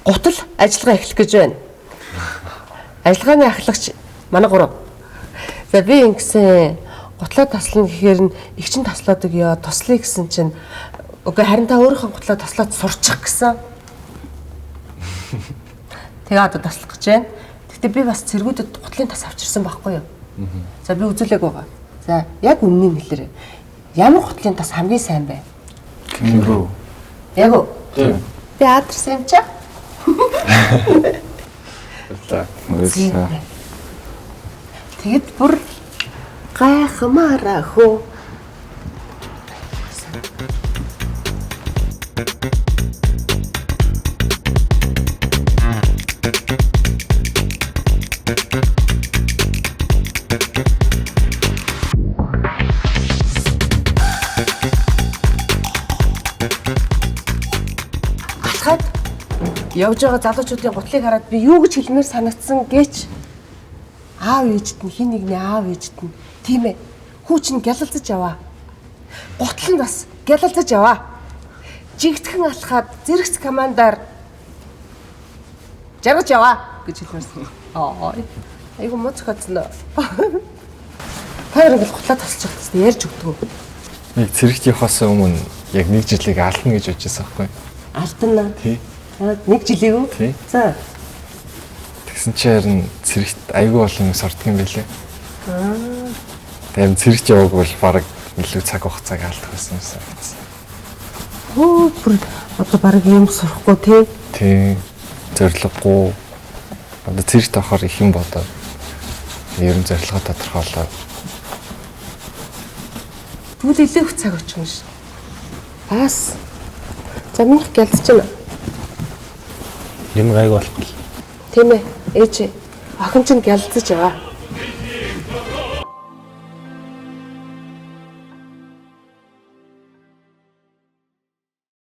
гутал ажиллагаа эхлэх гэж байна. Ажиллагааны ахлагч манай 3. За би ингэсэн гутлаа таслана гэхээр нь игчин таслаадаг ёо туслая гэсэн чинь үгүй харин та өөрийнхөө гутлаа таслаад сурчих гэсэн. Тэгээ одоо таслах гэж байна. Гэхдээ би бас цэргүүдэд гутлын тас авчирсан байхгүй юу? За би үзүүлээг байгаа. За яг үннийг хэлээрэй. Ямар гутлын тас хамгийн сайн бэ? Кенгуру. Яг уу? Би аадарсан юм чаа. Тэгэд бүр гайхмаараа хөө. Алхаад явж байгаа залуучуудын гутлыг хараад би юу гэж хэлмээр санагдсан гэж аав ээжт нь хин нэгний аав ээжт нь тийм ээ хүү чинь гялалзаж яваа. Гутал нь бас гялалзаж яваа. Жигтгэн алхаад зэрэгц командаар жаргаж яваа гэж хэлмээрсэн. Айгу муу цохоцсон. Тэр ингээл гутлаа тасч чадсан ярьж өгдөг. Нэг цэрэгт явахаас өмнө яг нэг жилийг алдна гэж бодчихсон байхгүй. Алдна. Тий. Нэг жилийг үү? Тий. За. Тэгсэн чинь харин цэрэгт айгүй олон юм сордог юм байлээ. Тэгээд цэрэгт яваг бол баг илүү цаг хугацааг алдах байсан юм санагдсан. Хөө бүр одоо баг юм сурахгүй тий. Тий. Зориггүй. Одоо цэрэгт авахар их юм бодоод ер нь зорилгоо тодорхойлоод тэгвэл илүү их цаг очих юм шиг. Бас. За минийх гялдж байна. Юм гайг болохгүй. Тийм ээ. Ээж охин чинь гялдж байгаа.